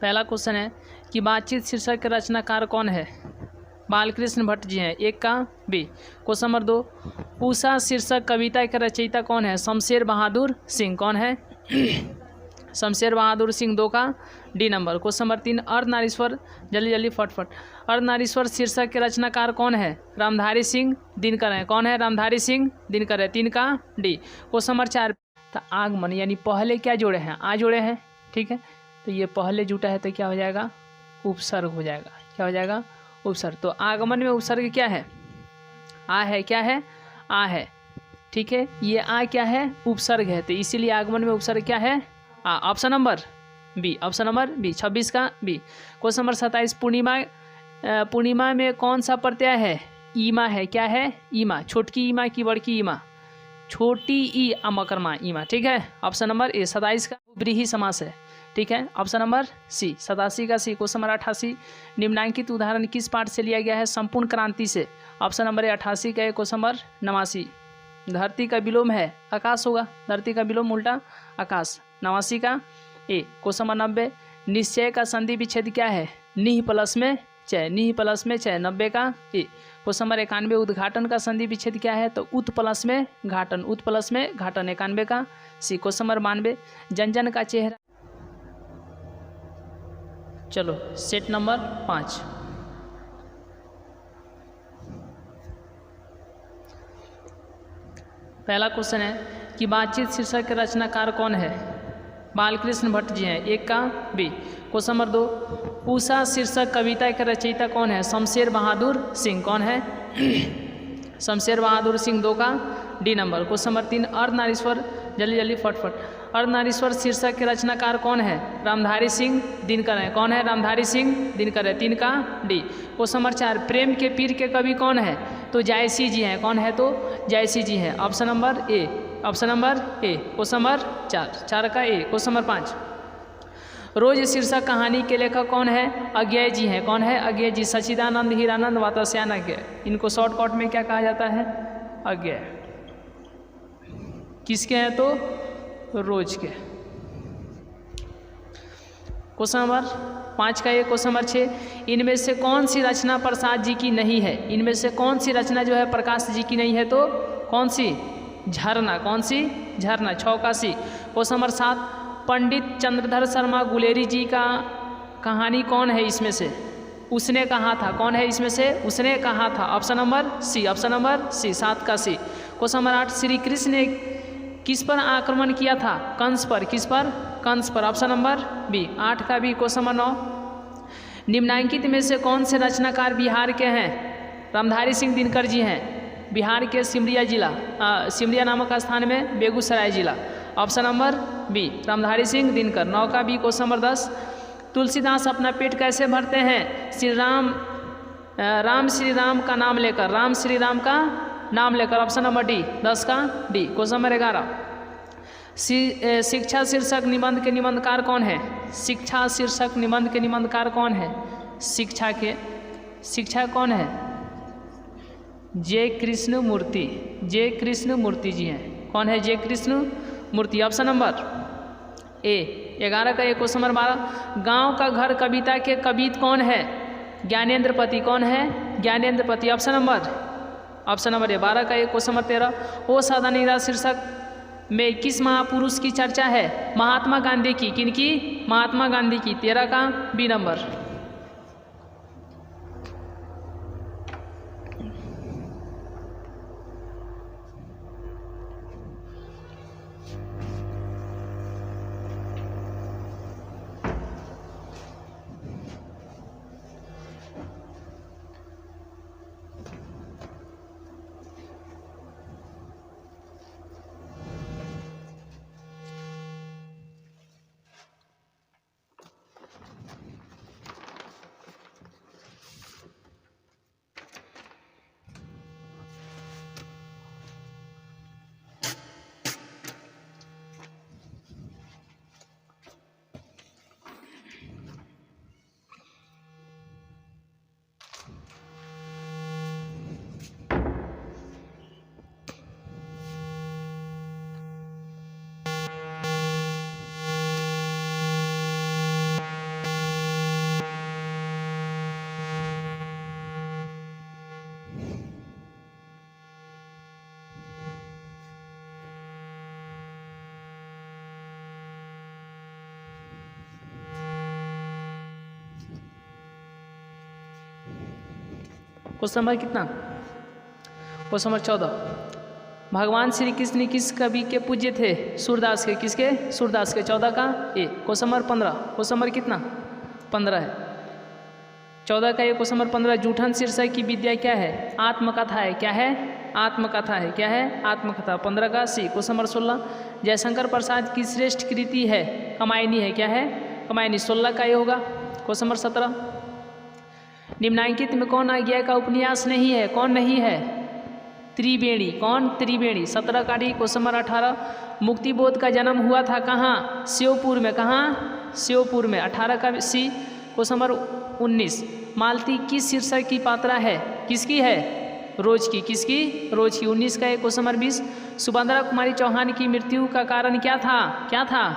पहला क्वेश्चन है कि बातचीत शीर्षक के रचनाकार कौन है? बालकृष्ण भट्ट जी हैं, एक का बी। क्वेश्चन नंबर 2, उषा शीर्षक कविता के रचयिता कौन है? शमशेर बहादुर सिंह। कौन है? शमशेर बहादुर सिंह, दो का D number. Question number 3, Ardhanarishwar, जल्दी जल्दी फटफट, अर्धनारीश्वर शीर्षक के रचनाकार कौन है? रामधारी सिंह दिनकर है। कौन है? रामधारी सिंह दिनकर है, तीन का डी। क्वेश्चन नंबर 4, तो आगमन यानी पहले क्या जोड़े हैं? आ जोड़े हैं, ठीक है, तो ये पहले जुटा है तो क्या हो जाएगा? उपसर्ग हो जाएगा। क्या हो जाएगा? उपसर्ग। तो आगमन में उपसर्ग क्या है? आ है। क्या है? आ है, ठीक है, ये आ क्या है? उपसर्ग है, तो इसीलिए आगमन में उपसर्ग क्या है? आ। Option number B, option number B, 26 का बी। क्वेश्चन नंबर 27, पूर्णिमा में कौन सा प्रत्यय है? ईमा है। क्या है? ईमा, छोटकी ईमा की बड़की ईमा? छोटी ई अमकरमा ईमा, ठीक है, ऑप्शन नंबर ए। 27 का व्रीहि समास है, ठीक है, ऑप्शन नंबर सी। 87 का सी। क्वेश्चन नंबर 88, निम्नांकित उदाहरण किस पाठ से लिया गया है? संपूर्ण क्रांति से। ऑप्शन नंबर ए 88 का। क्वेश्चन नंबर 89, धरती का विलोम है आकाश होगा, धरती का विलोम उल्टा आकाश। 89 का ए। क्वेश्चन नंबर 90, निश्चय का संधि विच्छेद क्या है? निह प्लस में चय, निह प्लस में चय, 90 का ए। क्वेश्चन नंबर 91, उद्घाटन का संधि विच्छेद क्या है? तो उत प्लस में घाटन, उत प्लस में घाटन, 91 का सी। क्वेश्चन नंबर 92, जन जन का चेहरा। चलो सेट नंबर 5, पहला क्वेश्चन है कि बातचीत शीर्षक के रचनाकार कौन है? बालकृष्ण भट्ट जी हैं, एक का बी। क्वेश्चन नंबर 2, उषा शीर्षक कविता के रचयिता कौन है? शमशेर बहादुर सिंह। कौन है? शमशेर बहादुर सिंह, दो का D number. Question number 3, Ardhanarishwar, जल्दी जल्दी फटफट, अर्धनारीश्वर शीर्षक के रचनाकार कौन है? रामधारी सिंह दिनकर है। कौन है? रामधारी सिंह दिनकर है, तीन का डी। क्वेश्चन नंबर 4, प्रेम के पीर के कवि कौन है? तो जायसी जी हैं। कौन है? तो जायसी जी हैं, option number A, option number A. Question number 4 का ए। क्वेश्चन नंबर 5, रोज शीर्षक कहानी के लेखक कौन है? अज्ञेय जी हैं। कौन है? अज्ञेय जी, सच्चिदानंद, हीरानंद, वात्स्यायन अज्ञेय, इनको शॉर्टकट में क्या कहा जाता है? अज्ञेय। किसके हैं? तो रोज के। क्वेश्चन नंबर 5 का ये। क्वेश्चन नंबर 6, इनमें से कौन सी रचना प्रसाद जी की नहीं है? इनमें से कौन सी रचना जो है प्रकाश जी की नहीं है? तो कौन सी? झरना। कौन सी? झरना, 6 का सी। क्वेश्चन नंबर 7, पंडित चंद्रधर शर्मा गुलेरी जी का कहानी कौन है इसमें से? उसने कहा था। कौन है इसमें से? उसने कहा था, option number C, option number C, 7 का C. Question number 8, Shri Krishna ने किस पर आक्रमण किया था? कंस पर। किस पर? कंस पर, ऑप्शन नंबर बी, 8 का बी। क्वेश्चन नंबर 9, निम्नांकित में से कौन से रचनाकार बिहार के हैं? रामधारी सिंह दिनकर जी हैं, बिहार के सिमरिया जिला, सिमरिया नामक स्थान में बेगूसराय जिला, option number B, Ramdhari Singh Dinkar, 9 का बी। क्वेश्चन नंबर 10, तुलसीदास अपना पेट कैसे भरते हैं? राम श्री राम का नाम लेकर, राम श्री राम का नाम लेकर, ऑप्शन नंबर डी, 10 का डी। क्वेश्चन नंबर 11, शिक्षा शीर्षक निबंध के निबंधकार कौन है? शिक्षा शीर्षक निबंध के निबंधकार कौन है? शिक्षा कौन है? जे कृष्ण मूर्ति, जे कृष्ण मूर्ति जी हैं। कौन है? जे कृष्ण मूर्ति, ऑप्शन नंबर ए। 11 का ए। क्वेश्चन नंबर 12, गांव का घर कविता के कवित कौन है? ज्ञानेंद्र पति। कौन है? ज्ञानेंद्र पति, ऑप्शन नंबर ए। 12 का ए। क्वेश्चन नंबर 13, ओ सादा नीरा शीर्षक में किस महापुरुष की चर्चा है? महात्मा गांधी की। किनकी? महात्मा गांधी की, 13 का बी नंबर। क्वेश्चन नंबर कितना? Question number 14। भगवान श्री कृष्ण किस कवि के पूज्य थे? सूरदास के। किसके? सूरदास के। 14 का A. Question number 15। Question number कितना? 15 है। 14 का ये क्वेश्चन नंबर 15। जूठन शीर्षक की विद्या क्या है? आत्मकथा है। क्या है? आत्मकथा है। क्या है? आत्मकथा। 15 का C. Question number 16। Jaishankar Prasad की श्रेष्ठ कृति है? कमायनी है। क्या है? कमायनी। 16 का ये होगा। Question number 17। निम्नांकित में कौन आज्ञा का उपन्यास नहीं है? कौन नहीं है? त्रिवेणी। कौन? त्रिवेणी। 17 का डी। Question number 18। मुक्तिबोध का जन्म हुआ था कहाँ? श्योपुर में। कहाँ? श्योपुर में। 18 का सी। Question number 19। मालती किस शीर्षक की पात्रा है? किसकी है? रोज की। किसकी? रोज की। 19 का एक। Question number 20। सुभद्रा कुमारी चौहान की मृत्यु का कारण क्या था? क्या था?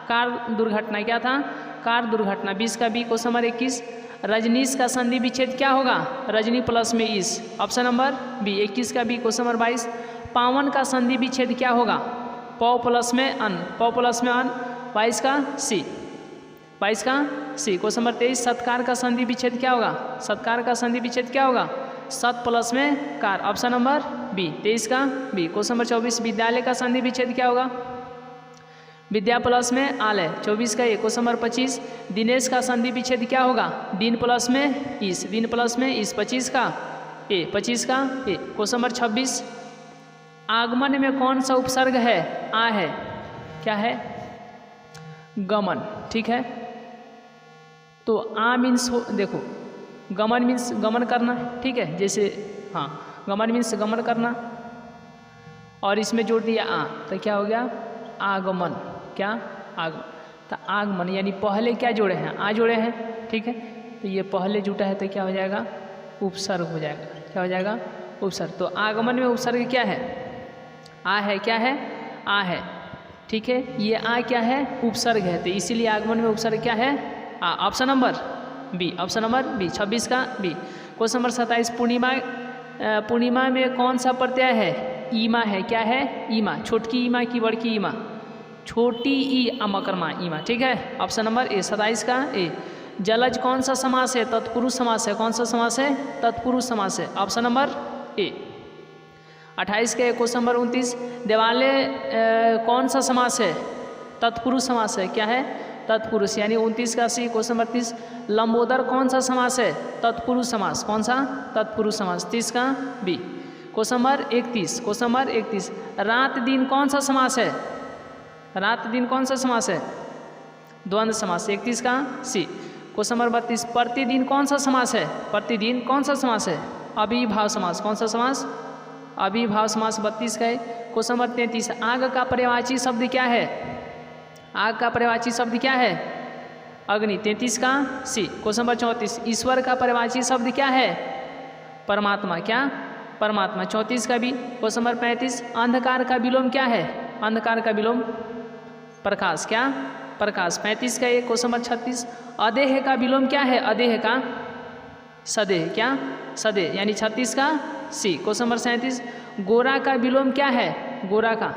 कार दुर्घटना। क्या था? कार दुर्घटना। 20 का बी। Question number 21। रजनीश का संधि विच्छेद क्या होगा? रजनी प्लस में इस। Option number B. 21 का बी। Question number 22। पावन का संधि विच्छेद क्या होगा? पौ प्लस में अन। पौ प्लस में अन। 22 का सी। 22 का सी। Question number 23। सत्कार का संधि विच्छेद क्या होगा? सत्कार का संधि विच्छेद क्या होगा? सत प्लस में कार। Option number B. 23 का बी। Question number 24। विद्यालय का संधि विच्छेद क्या होगा? विद्या प्लस में आलय। 24 का ए। Question number 25। दिनेश का संधि विच्छेद क्या होगा? दिन प्लस में इस। दिन प्लस में इस। 25 का ए। 25 का ए। Question number 26। आगमन में कौन सा उपसर्ग है? आ है। क्या है? गमन। ठीक है, तो आ मीन्स देखो, गमन मीन्स गमन करना। ठीक है, जैसे हाँ, गमन मीन्स गमन करना, और इसमें जोड़ दिया आ तो क्या हो गया? आगमन। क्या? आगमन। तो आगमन यानी पहले क्या जोड़े हैं? आ जोड़े हैं। ठीक है, तो ये पहले जुटा है तो क्या हो जाएगा? उपसर्ग हो जाएगा। क्या हो जाएगा? उपसर्ग। तो आगमन में उपसर्ग क्या है? आ है। क्या है? आ है। ठीक है, ये आ क्या है? उपसर्ग है, तो इसीलिए आगमन में उपसर्ग क्या है? आ। Option number B. Option number B. 26 का बी। Question number 27। पूर्णिमा में कौन सा प्रत्यय है? ईमा है। क्या है? ईमा। छोटकी ईमा की बड़की ईमा? छोटी ई अमकरमा ईमा। ठीक है, ऑप्शन नंबर ए। 27 का ए। जलज कौन सा समास है? तत्पुरुष समास है। कौन सा समास है? तत्पुरुष समास है। Option number A. 28 के। Question number 29। देवालय कौन सा समास है? तत्पुरुष समास है। क्या है? तत्पुरुष, यानी 29 का सी। Question number 30। लंबोदर कौन सा समास है? तत्पुरुष समास। कौन सा? तत्पुरुष समास। 30 का B. Question number 31। Question number 31। रात दिन कौन सा समास है? रात दिन कौन सा समास है? द्वंद्व समास। 31 का सी। Question number 32। प्रतिदिन कौन सा समास है? प्रतिदिन कौन सा समास है? अभिभाव समास। कौन सा समास? अभिभाव समास। 32 का है। Question number 33। आग का पर्यायवाची शब्द क्या है? आग का पर्यायवाची शब्द क्या है? अग्नि। 33 का सी। Question number 34। ईश्वर का पर्यायवाची शब्द क्या है? परमात्मा। क्या? परमात्मा। 34 का भी। Question number 35। अंधकार का विलोम क्या है? अंधकार का विलोम प्रकाश। क्या? प्रकाश। 35 का एक। Question number 36। अदेह का विलोम क्या है? अदेह का सदेह। क्या? सदेह, यानी 36 का सी। Question number 37। गोरा का विलोम क्या है? गोरा का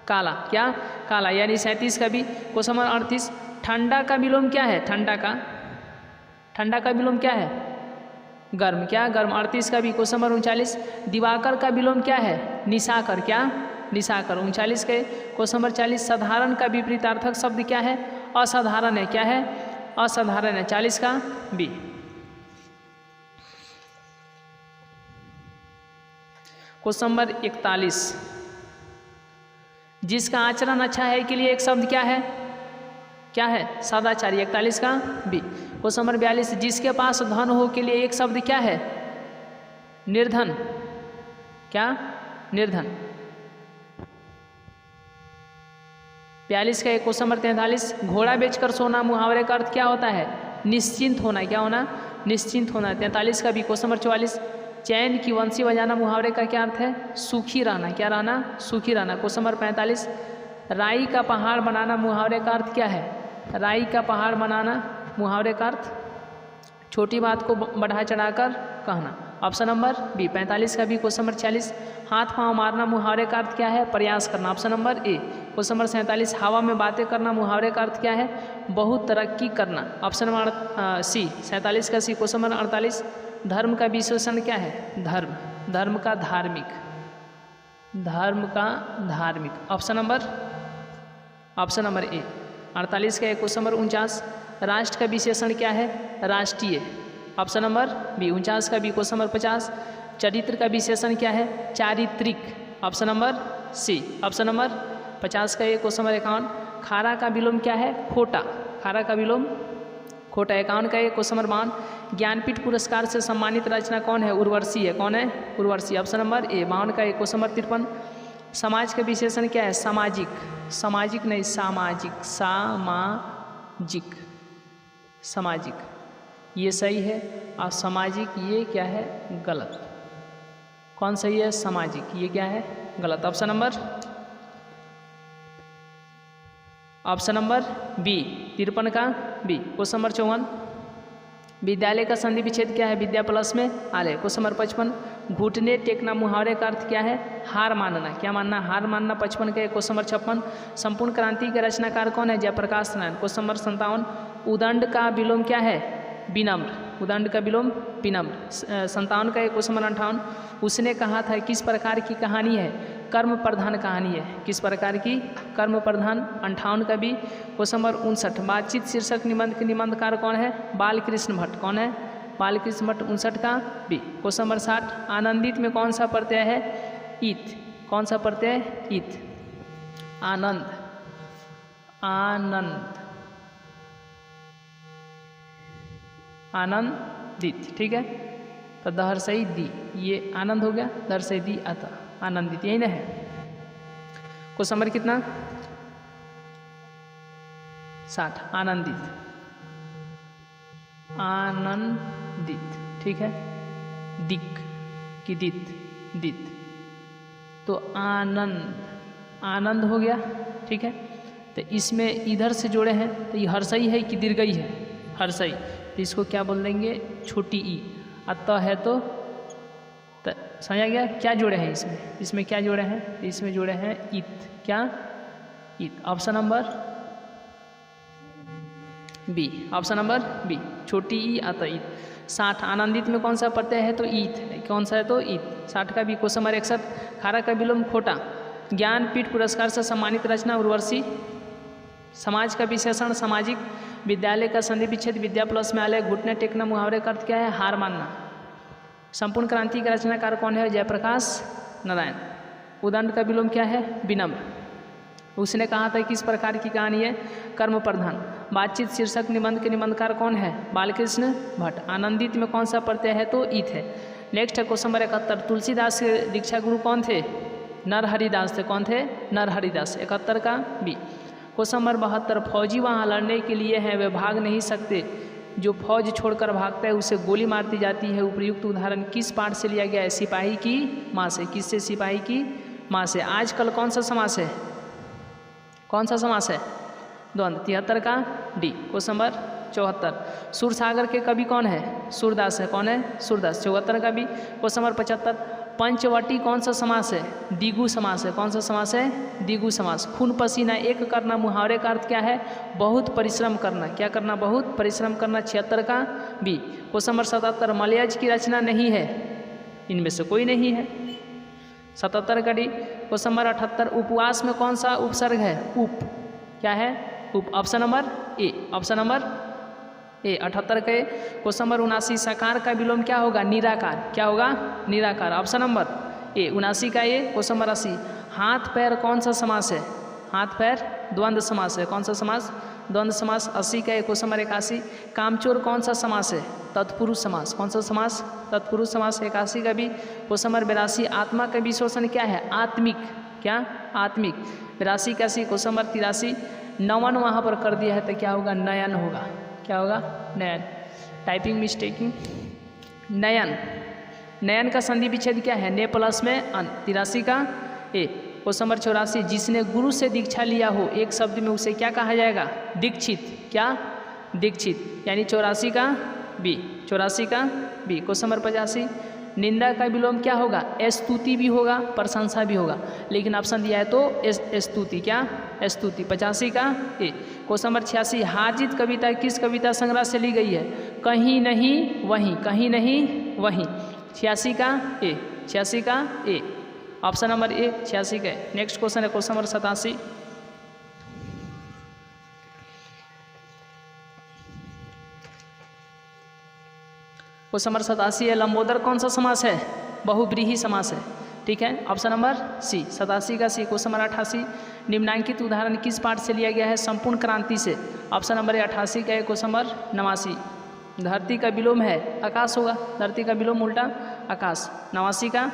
काला। क्या? काला, यानी 37 का भी। Question number 38। ठंडा का विलोम क्या है? ठंडा का विलोम क्या है? गर्म। क्या? गर्म। 38 का भी। Question number 39। दिवाकर का विलोम क्या है? निशाकर। क्या? निशाकर। 39 के। Question number 40। साधारण का विपरीतार्थक शब्द क्या है? असाधारण है। क्या है? असाधारण है। 40 का बी। Question number 41। जिसका आचरण अच्छा है के लिए एक शब्द क्या है? क्या है? सदाचारी। 41 का बी। Question number 42। जिसके पास धन हो के लिए एक शब्द क्या है? निर्धन। क्या? निर्धन। 42 का एक। Question number 43। घोड़ा बेचकर सोना मुहावरे का अर्थ क्या होता है? निश्चिंत होना। क्या होना? निश्चिंत होना। 43 का भी। Question number 44। चैन की वंशी बजाना मुहावरे का क्या अर्थ है? सुखी रहना। क्या रहना? सुखी रहना। Question number 45। राई का पहाड़ बनाना मुहावरे का अर्थ क्या है? राई का पहाड़ बनाना मुहावरे का अर्थ छोटी बात को बढ़ा चढ़ाकर कहना। Option number B. 45 का भी। Question number 46। हाथ पाँव मारना मुहावरे का अर्थ क्या है? प्रयास करना। Option number A. Question number 47। हवा में बातें करना मुहावरे का अर्थ क्या है? बहुत तरक्की करना। ऑप्शन नंबर सी। 47 का सी। Question number 48। धर्म का विशेषण क्या है? धर्म, धर्म का धार्मिक, धर्म का धार्मिक। Option number A. 48 का क्वेश्चन नंबर 49, राष्ट्र का विशेषण क्या है? राष्ट्रीय। Option number B. 49 का बी। क्वेश्चन नंबर 50, चरित्र का विशेषण क्या है? चारित्रिक। Option number C. Option number 50 का ये क्वेश्चन नंबर 51, खारा का विलोम क्या है? खोटा। खारा का विलोम खोटा। 51 का ये क्वेश्चन नंबर 52, ज्ञानपीठ पुरस्कार से सम्मानित रचना कौन है? उर्वशी है। कौन है? उर्वशी। Option number A. 52 का ये क्वेश्चन नंबर 53, समाज का विशेषण क्या है? सामाजिक। सामाजिक नहीं, सामाजिक, सामाजिक, सामाजिक, ये सही है। और सामाजिक ये क्या है? गलत। कौन सही है? सामाजिक, ये क्या है? गलत। Option number B. 53 का बी। क्वेश्चन नंबर 54, विद्यालय का संधि विच्छेद क्या है? विद्या प्लस में आलय। क्वेश्चन नंबर 55, घुटने टेकना मुहावरे का अर्थ क्या है? हार मानना। क्या मानना? हार मानना। 55 का क्वेश्चन नंबर 56, संपूर्ण क्रांति के रचनाकार कौन है? जयप्रकाश नारायण। क्वेश्चन नंबर 57, उदंड का विलोम क्या है? विनम्र। उदंड का विलोम विनम्र। 57 का क्वेश्चन नंबर 58, उसने कहा था किस प्रकार की कहानी है? कर्म प्रधान कहानी है। किस प्रकार की? कर्म प्रधान। 58 का भी। क्वेश्चन नंबर 59, बातचीत शीर्षक निबंध के निबंधकार कौन है? बालकृष्ण भट्ट। कौन है? बालकृष्ण भट्ट। 59 का बी। क्वेश्चन नंबर 60, आनंदित में कौन सा प्रत्यय है? ईत। कौन सा प्रत्यय? ईत। आनंद, आनंद, आनंदित। ठीक है, तो दहर सही दी, ये आनंद हो गया, दहर सही दी आता आनंदित, यही ना है। क्वेश्चन नंबर कितना? 60। आनंदित, आनंदित। ठीक है, दिक की दित, दित, तो आनंद, आनंद हो गया। ठीक है, तो इसमें इधर से जोड़े हैं तो ये हर्षई है कि दीर्घई है? हर्षई, तो इसको क्या बोल देंगे? छोटी ई। अतः है तो समझा गया? क्या जोड़े हैं इसमें? इसमें क्या जोड़े हैं? इसमें जोड़े हैं इत। क्या? इत। Option number B. Option number B, छोटी ई अतः इत। 60, आनंदित में कौन सा प्रत्यय है? तो ईत है। कौन सा है? तो ईत। 60 का बी। क्वेश्चन नंबर 61, खारा का विलोम खोटा। ज्ञानपीठ पुरस्कार से सम्मानित रचना उर्वशी। समाज का विशेषण सामाजिक। विद्यालय का संधि विच्छेद विद्या प्लस में आलय। घुटने टेकना मुहावरे का अर्थ क्या है? हार मानना। संपूर्ण क्रांति का रचनाकार कौन है? जयप्रकाश नारायण। उदंड का विलोम क्या है? विनम्र। उसने कहा था किस प्रकार की कहानी है? कर्म प्रधान। बातचीत शीर्षक निबंध के निबंधकार कौन है? बालकृष्ण भट्ट। आनंदित में कौन सा प्रत्यय है? तो ईत है। नेक्स्ट है क्वेश्चन नंबर 71, तुलसीदास के दीक्षा गुरु कौन थे? नरहरिदास थे। कौन थे? नरहरिदास। 71 का बी। क्वेश्चन नंबर 72, फौजी वहाँ लड़ने के लिए हैं, वे भाग नहीं सकते, जो फौज छोड़कर भागता है उसे गोली मारती जाती है। उपयुक्त उदाहरण किस पाठ से लिया गया है? सिपाही की माँ से। किससे? सिपाही की माँ से। आजकल कौन सा समास है? कौन सा समास है? द्वंद्व। 73 का डी। क्वेश्चन नंबर 74, सूरसागर के कवि कौन है? सूरदास है। कौन है? सूरदास। 74 का बी। क्वेश्चन नंबर 75, पंचवटी कौन सा समास है? द्विगु समास है। कौन सा समास है? द्विगु समास। खून पसीना एक करना मुहावरे का अर्थ क्या है? बहुत परिश्रम करना। क्या करना? बहुत परिश्रम करना। 76 का बी। क्वेश्चन नंबर 77, मलयज की रचना नहीं है, इनमें से कोई नहीं है। 77 का डी। क्वेश्चन नंबर 78, उपवास में कौन सा उपसर्ग है? उप। क्या है? उप। Option number A. Option number A. 78 के क्वेश्चन नंबर 79, सकार का विलोम क्या होगा? निराकार। क्या होगा? निराकार। Option number A. 79 का ए। क्वेश्चन नंबर 80, हाथ पैर कौन सा समास है? हाथ पैर द्वंद्व समास है। कौन सा समास? द्वंद्व समास। 80 का ए। क्वेश्चन नंबर 81, कामचोर कौन सा समास है? तत्पुरुष समास। कौन सा समास? तत्पुरुष समास। 81 का भी। क्वेश्चन नंबर 82, आत्मा का विशेषण क्या है? आत्मिक। क्या? आत्मिक। 82 का सी। क्वेश्चन नंबर 83, नवन वहाँ पर कर दिया है तो क्या होगा? नयन होगा। क्या होगा? नयन। Typing mistaking. नयन, नयन का संधि विच्छेद क्या है? ने प्लस में अन। 83 का ए। क्वेश्चन नंबर 84, जिसने गुरु से दीक्षा लिया हो, एक शब्द में उसे क्या कहा जाएगा? दीक्षित। क्या? दीक्षित। यानी 84 का बी। 84 का बी। क्वेश्चन नंबर 85, निंदा का विलोम क्या होगा? स्तुति भी होगा, प्रशंसा भी होगा, लेकिन ऑप्शन दिया है तो स्तुति। क्या? स्तुति। 85 का ए। क्वेश्चन नंबर 86, हाजित कविता किस कविता संग्रह से ली गई है? कहीं नहीं वहीं। कहीं नहीं वहीं। 86 का ए, 86 का ए, ऑप्शन नंबर ए 86 का। नेक्स्ट क्वेश्चन है क्वेश्चन नंबर 87। क्वेश्चन नंबर 87 है, लंबोदर कौन सा समास है? बहुव्रीहि समास है। ठीक है, ऑप्शन नंबर सी, 87 का सी। क्वेश्चन नंबर 88, निम्नांकित उदाहरण किस पाठ से लिया गया है? संपूर्ण क्रांति से। ऑप्शन नंबर 88 का है। क्वेश्चन नंबर 89, धरती का विलोम है आकाश होगा, धरती का विलोम उल्टा आकाश। 89 का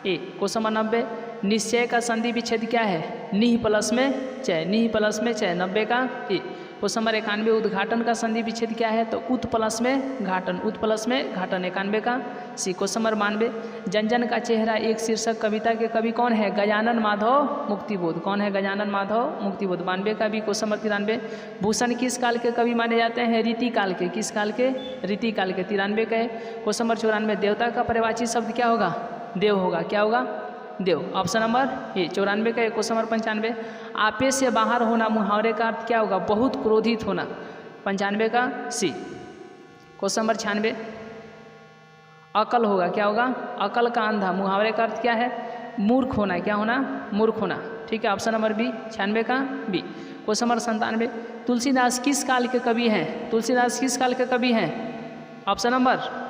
ए। क्वेश्चन नंबर 90, निश्चय का संधि विच्छेद क्या है? निह प्लस में चय, निह प्लस में चय। 90 का ए। क्वेश्चन नंबर 91, उद्घाटन का संधि विच्छेद क्या है? तो उत प्लस में घाटन, उत प्लस में घाटन। 91 का सी। क्वेश्चन नंबर 92, जनजन का चेहरा एक शीर्षक कविता के कवि कौन है? गजानन माधव मुक्तिबोध। कौन है? गजानन माधव मुक्तिबोध। 92 का भी। क्वेश्चन नंबर 93, भूषण किस काल के कवि माने जाते हैं? रीति काल के। किस काल के? रीति काल के। 93 का है। क्वेश्चन नंबर 94, देवता का पर्यायवाची शब्द क्या होगा? देव होगा। क्या होगा? देव। ऑप्शन नंबर ए 94 का। क्वेश्चन नंबर 95, आपे से बाहर होना मुहावरे का अर्थ क्या होगा? बहुत क्रोधित होना। 95 का सी। क्वेश्चन नंबर 96, अकल होगा। क्या होगा? अकल का अंधा। मुहावरे का अर्थ क्या है? मूर्ख होना। क्या होना? मूर्ख होना। ठीक है, ऑप्शन नंबर बी 96 का बी। क्वेश्चन नंबर 97, तुलसीदास किस काल के कवि हैं? तुलसीदास किस काल के कवि हैं? ऑप्शन नंबर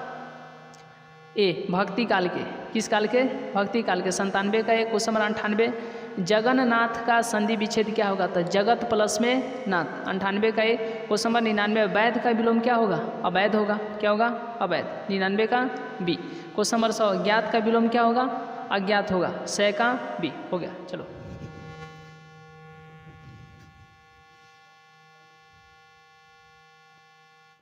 ए भक्ति काल के। किस काल के? भक्ति काल के। 97 का एक। क्वेश्चन नंबर 98, जगन्नाथ का संधि विच्छेद क्या होगा? तो जगत प्लस में नाथ। 98 का एक। क्वेश्चन नंबर 99, वैध का विलोम क्या होगा? अवैध होगा। क्या होगा? अवैध। 99 का बी। क्वेश्चन नंबर 100, ज्ञात का विलोम क्या होगा? अज्ञात होगा। 100 का बी। हो गया। चलो।